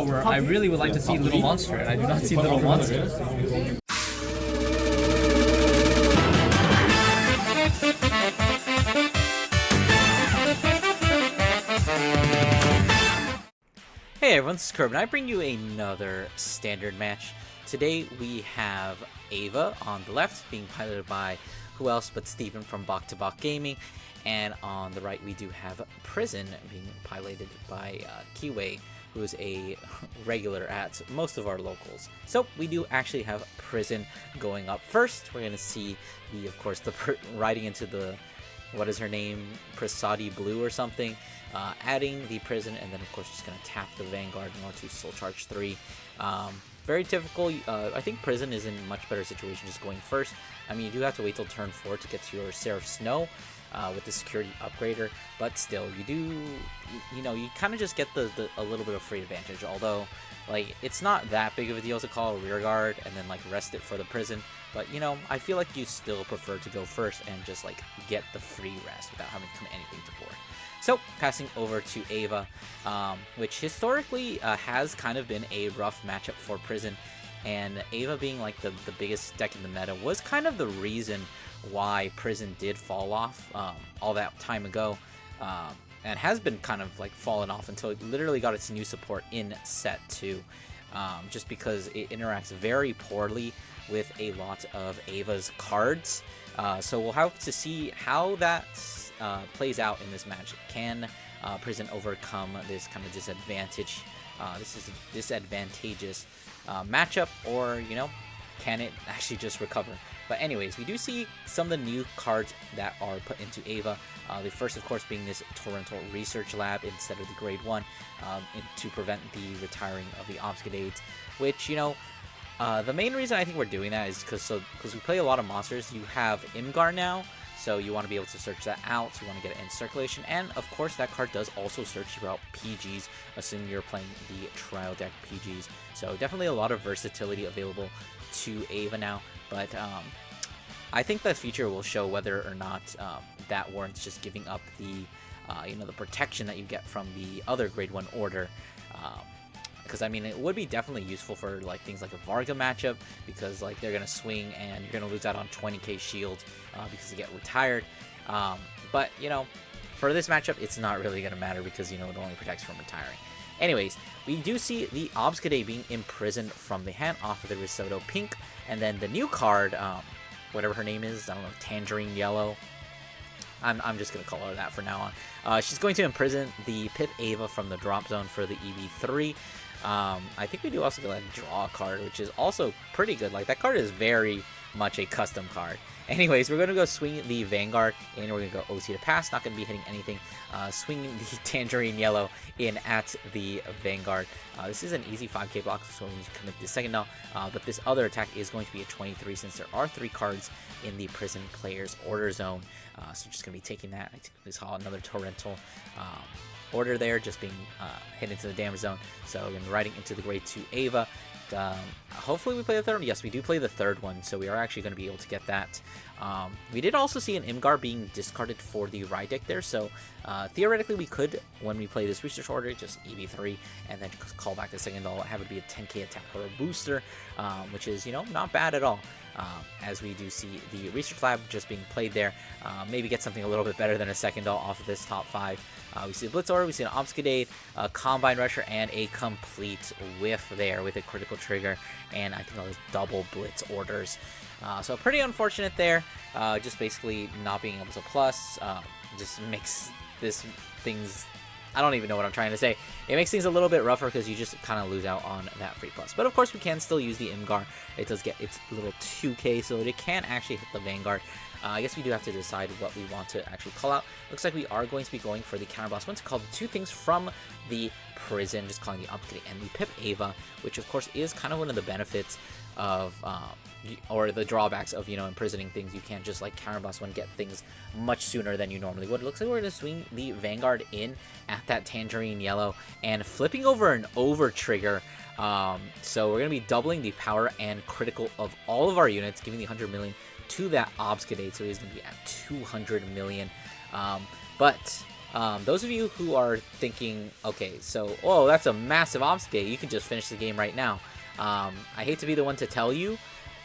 Where I really would like to see Little Monster, and I do not see Little Monster. Hey everyone, this is Curb, and I bring you another standard match. Today we have Ava on the left, being piloted by who else but Steven from Bok to Bok Gaming, and on the right we do have Prison, being piloted by Kiwei, who is a regular at most of our locals. So we do actually have Prison going up first. We're going to see the, of course, riding into the, what is her name, Prasadi Blue or something, adding the Prison, and then of course just going to tap the Vanguard in order to Soul Charge 3. Very typical. I think Prison is in a much better situation just going first. I mean, you do have to wait till turn 4 to get to your Seraph Snow with the security upgrader, but still, you kind of just get a little bit of free advantage, although, like, it's not that big of a deal to call a rear guard and then, like, rest it for the Prison, but, I feel like you still prefer to go first and just, like, get the free rest without having to commit anything to board. So, passing over to Ava, which historically has kind of been a rough matchup for Prison, and Ava being like the biggest deck in the meta was kind of the reason why Prison did fall off all that time ago, and has been kind of like fallen off until it literally got its new support in set 2, just because it interacts very poorly with a lot of Ava's cards. So we'll have to see how that plays out in this match. Can Prison overcome this kind of disadvantage? This is a disadvantageous matchup, or can it actually just recover? But anyways, we do see some of the new cards that are put into Ava. The first, of course, being this Torrential Research Lab instead of the Grade 1, to prevent the retiring of the Obfuscades, which, the main reason I think we're doing that is because we play a lot of monsters. You have Imgar now, so you want to be able to search that out, so you want to get it in circulation, and of course that card does also search you out PGs, assuming you're playing the trial deck PGs. So definitely a lot of versatility available to Ava now, but I think the future will show whether or not that warrants just giving up the the protection that you get from the other Grade 1 order. Because I mean, it would be definitely useful for like things like a Varga matchup, because like they're gonna swing and you're gonna lose out on 20k shield because you get retired. But for this matchup, it's not really gonna matter because it only protects from retiring. Anyways, we do see the Obfuscade being imprisoned from the hand off of the Risotto Pink, and then the new card, whatever her name is, I don't know, Tangerine Yellow. I'm just gonna call her that for now on. She's going to imprison the Pip Ava from the drop zone for the EV3. I think we do also go ahead and draw a card, which is also pretty good. Like, that card is very much a custom card. Anyways, we're going to go swing the Vanguard, and we're going to go OT to pass. Not going to be hitting anything. Swinging the Tangerine Yellow in at the Vanguard. This is an easy 5k block, so we need to commit the second now. But this other attack is going to be a 23, since there are 3 cards in the Prison player's order zone. So just going to be taking that. I think we saw another Torrential order there, just being hit into the damage zone. So we're going to be riding into the Grade 2 Ava. Hopefully we play the third one. Yes, we do play the third one, so we are actually going to be able to get that. We did also see an Imgar being discarded for the Ride deck there, so theoretically we could, when we play this Research Order, just EV3 and then call back the second doll, have it be a 10k attack or a booster, which is, not bad at all. As we do see the Research Lab just being played there. Maybe get something a little bit better than a second doll off of this top 5. We see a Blitz Order, we see an Obfuscade, a Combine Rusher, and a complete whiff there with a critical trigger, and I think all those double Blitz Orders. So pretty unfortunate there, just basically not being able to plus, just makes things, I don't even know what I'm trying to say. It makes things a little bit rougher because you just kind of lose out on that free plus. But of course we can still use the Imgar. It does get its little 2k, so it can actually hit the Vanguard. I guess we do have to decide what we want to actually call out. Looks like we are going to be going for the counterblast. Want to call the 2 things from the Prison, just calling the Obfuscade and the Pip Ava, which of course is kind of one of the benefits of, or the drawbacks of, imprisoning things. You can't just like counterblast one, get things much sooner than you normally would. It looks like we're going to swing the Vanguard in at that Tangerine Yellow and flipping over an over trigger. So we're going to be doubling the power and critical of all of our units, giving the 100 million to that Obfuscade, so he's going to be at 200 million. But Those of you who are thinking, okay, so, oh, that's a massive Obfuscate, you can just finish the game right now. I hate to be the one to tell you,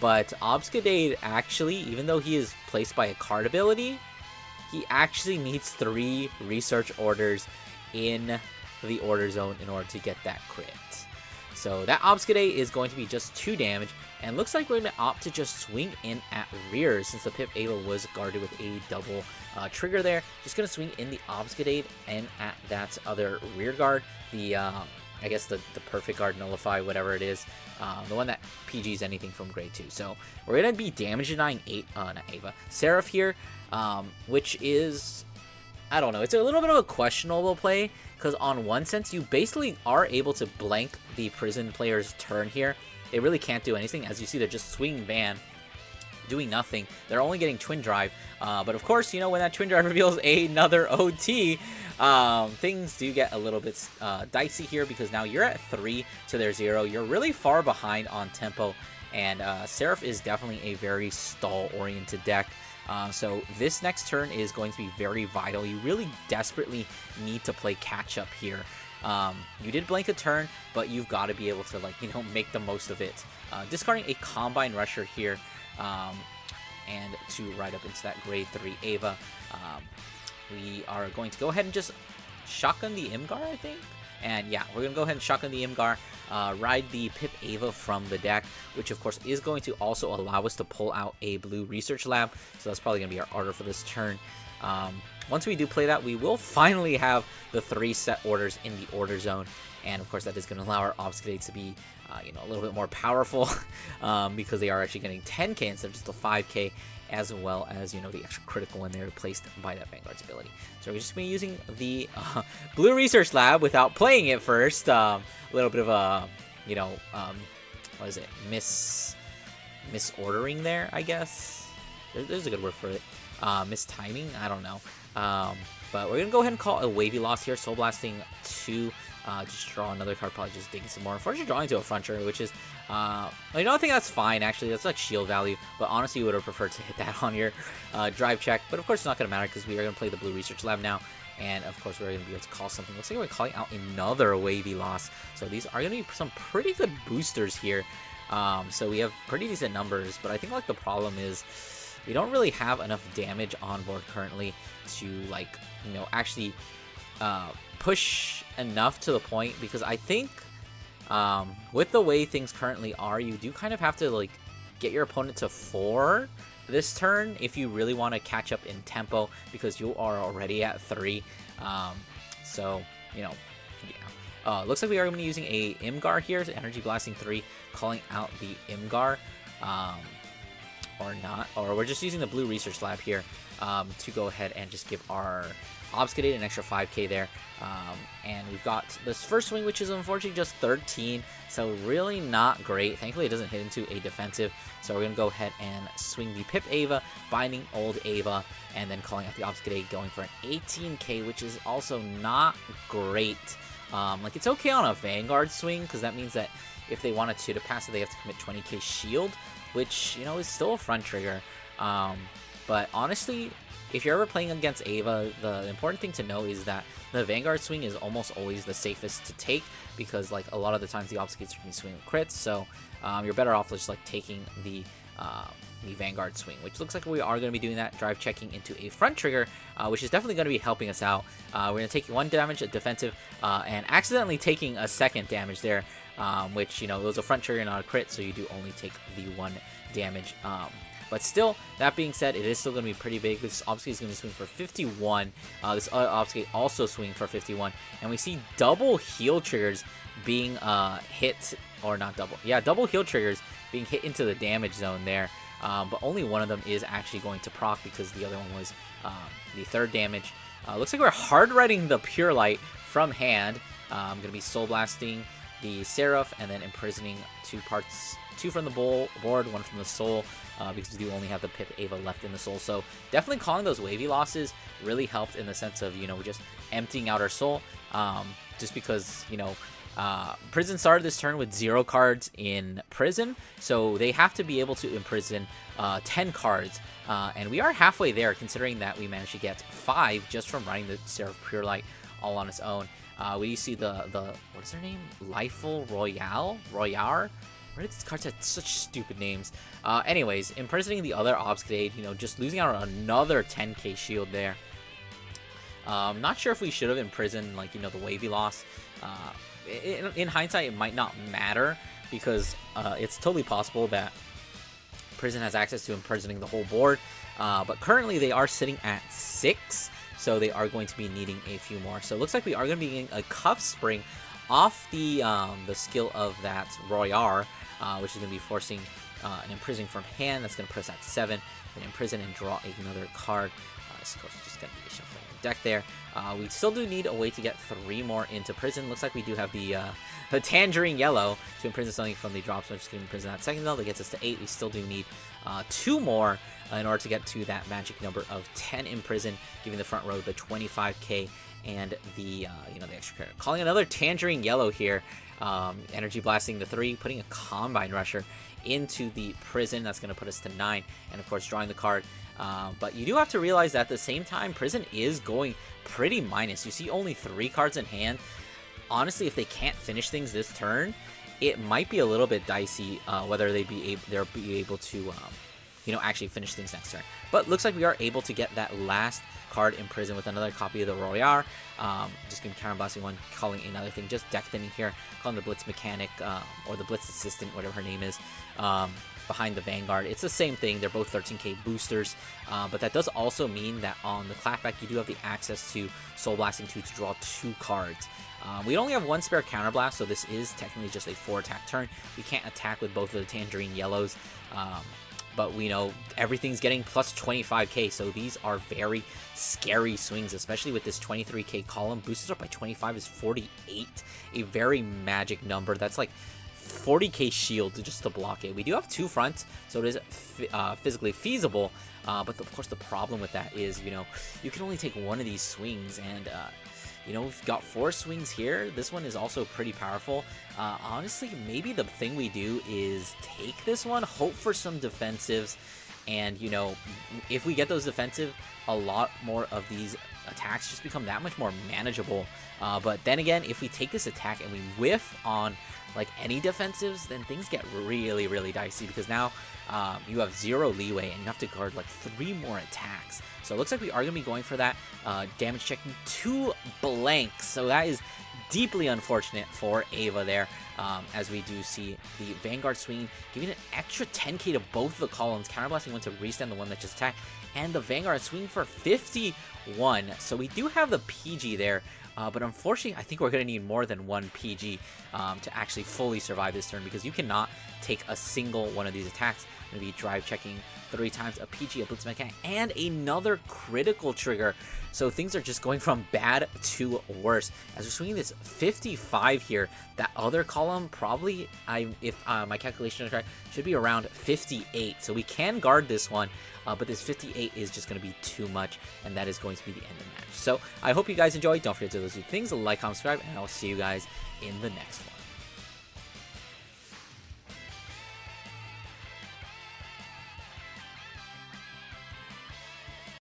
but Obfuscate actually, even though he is placed by a card ability, he actually needs 3 research orders in the order zone in order to get that crit. So that Obfuscate is going to be just 2 damage, and looks like we're going to opt to just swing in at rear since the Pip Ava was guarded with a double trigger there. Just going to swing in the Obfuscate and at that other rear guard, the I guess the perfect guard, nullify, whatever it is, the one that PGs anything from grade 2. So we're going to be damage denying not Ava, Seraph here, which is, I don't know, it's a little bit of a questionable play, because on one sense, you basically are able to blank the prison player's turn here. They really can't do anything. As you see, they're just swinging ban, doing nothing. They're only getting Twin Drive. But of course, you know, when that Twin Drive reveals another OT, things do get a little bit dicey here, because now you're at 3 to their 0. You're really far behind on tempo, and Seraph is definitely a very stall-oriented deck. So this next turn is going to be very vital. You really desperately need to play catch-up here. You did blank a turn, but you've got to be able to, like, you know, make the most of it. Discarding a Combine Rusher here, and to ride up into that grade 3 Ava. We are going to go ahead and just shotgun the Imgar, I think. And yeah, we're going to go ahead and shotgun the Imgar, ride the Pip Ava from the deck, which of course is going to also allow us to pull out a blue research lab. So that's probably going to be our order for this turn. Once we do play that, we will finally have the 3 set orders in the order zone. And of course, that is going to allow our Obfuscate to be, you know, a little bit more powerful, because they are actually getting 10k instead of just a 5k, as well as, you know, the extra critical when they're placed by that Vanguard's ability. So we're just going to be using the Blue Research Lab without playing it first. A little bit of a, you know, what is it? Misordering there, I guess. There's a good word for it. Mistiming? I don't know. But we're going to go ahead and call a Wavy Loss here. Soul Blasting 2. Just draw another card, probably just digging some more. Unfortunately, drawing to a front trigger, which is, you know, I think that's fine, actually. That's like shield value, but honestly, you would have preferred to hit that on your drive check. But of course, it's not going to matter, because we are going to play the Blue Research Lab now, and of course, we're going to be able to call something. Looks like we're calling out another Wavy Loss, so these are going to be some pretty good boosters here. So we have pretty decent numbers, but I think, like, the problem is we don't really have enough damage on board currently to, like, you know, actually push enough to the point, because I think with the way things currently are, you do kind of have to, like, get your opponent to 4 this turn if you really want to catch up in tempo, because you are already at 3. So, you know, yeah. Looks like we are going to be using a Imgar here, so Energy Blasting 3, calling out the Imgar, or not, or we're just using the Blue Research Lab here to go ahead and just give our Obfuscate an extra 5k there. And we've got this first swing, which is unfortunately just 13, so really not great. Thankfully, it doesn't hit into a defensive, so we're going to go ahead and swing the Pip Ava, binding old Ava, and then calling out the Obfuscate, going for an 18k, which is also not great. Like, it's okay on a Vanguard swing, because that means that if they wanted to pass it, they have to commit 20k shield, which, you know, is still a front trigger. But honestly, if you're ever playing against Ava, the important thing to know is that the Vanguard swing is almost always the safest to take, because, like, a lot of the times the Obfuscates are going to swing with crits, so you're better off just, like, taking the Vanguard swing, which looks like we are going to be doing that, drive checking into a front trigger, which is definitely going to be helping us out. We're going to take 1 damage at defensive, and accidentally taking a 2nd damage there, which, you know, it was a front trigger, not a crit, so you do only take the 1 damage. But still, that being said, it is still going to be pretty big. This Obfuscate is going to swing for 51. This other Obfuscate also swing for 51. And we see double heal triggers being hit, or not double. Yeah, double heal triggers being hit into the damage zone there. But only one of them is actually going to proc, because the other one was the 3rd damage. Looks like we're hard riding the Pure Light from hand. I'm going to be Soul Blasting the Seraph, and then imprisoning 2 parts. 2 from the board, 1 from the soul, because we do only have the Pip Ava left in the soul. So definitely calling those Wavy Losses really helped in the sense of, you know, just emptying out our soul, just because, you know, Prison started this turn with 0 cards in prison, so they have to be able to imprison 10 cards, and we are halfway there considering that we managed to get 5 just from running the Seraph Pure Light all on its own. We see the what is their name? Lifeful Royale? Where did these cards have such stupid names? Anyways, imprisoning the other Obscade, you know, just losing out on another 10k shield there. Not sure if we should have imprisoned, like, you know, the wave we lost. In hindsight, it might not matter because it's totally possible that Prison has access to imprisoning the whole board. But currently, they are sitting at 6, so they are going to be needing a few more. So it looks like we are going to be getting a Cuff Spring off the skill of that Royar, which is going to be forcing an imprisoning from hand. That's going to put us at 7. Then imprison and draw another card. This is just going to be shuffling the deck there. We still do need a way to get 3 more into prison. Looks like we do have the Tangerine Yellow to imprison something from the drops. We're just going to imprison that second though. That gets us to 8. We still do need 2 more in order to get to that magic number of 10 in prison, giving the front row the 25k and the you know, the extra credit. Calling another Tangerine Yellow here. Energy blasting the 3, putting a Combine Rusher into the prison. That's going to put us to 9, and of course drawing the card. But you do have to realize that at the same time, Prison is going pretty minus. You see only 3 cards in hand. Honestly, if they can't finish things this turn, it might be a little bit dicey whether they'll be able to you know, actually finish things next turn. But looks like we are able to get that last card in prison with another copy of the Royar. Just going to counter blasting one, calling another thing, just deck thinning here, calling the Blitz Mechanic or the Blitz Assistant, whatever her name is, behind the Vanguard. It's the same thing. They're both 13k boosters, but that does also mean that on the clapback you do have the access to Soul Blasting 2 to draw 2 cards. We only have 1 spare counterblast, so this is technically just a 4-attack turn. We can't attack with both of the Tangerine Yellows, but we know everything's getting plus 25k, so these are very scary swings, especially with this 23k column. Boosted up by 25 is 48, a very magic number. That's like 40k shield just to block it. We do have 2 fronts, so it is physically feasible, but of course the problem with that is, you know, you can only take 1 of these swings, and you know, we've got 4 swings here. This one is also pretty powerful. Honestly, maybe the thing we do is take this one, hope for some defensives, and, you know, if we get those defensive, a lot more of these attacks just become that much more manageable. But then again, if we take this attack and we whiff on, like, any defensives, then things get really, really dicey, because now you have 0 leeway and you have to guard, like, 3 more attacks. So it looks like we are going to be going for that. Damage checking 2 blanks. So that is deeply unfortunate for Ava there, as we do see the Vanguard swinging, giving an extra 10k to both the columns, counterblasting one to restand the one that just attacked, and the Vanguard swinging for 51. So we do have the PG there, but unfortunately, I think we're going to need more than 1 PG to actually fully survive this turn, because you cannot take a single one of these attacks. Going to be drive checking 3 times, a PG, a Blitz Mechanic, and another critical trigger. So things are just going from bad to worse. As we're swinging this 55 here, that other column probably, if my calculation is correct, should be around 58. So we can guard this one, but this 58 is just going to be too much, and that is going to be the end of the match. So I hope you guys enjoyed. Don't forget to do those 2 things, like, comment, subscribe, and I'll see you guys in the next one.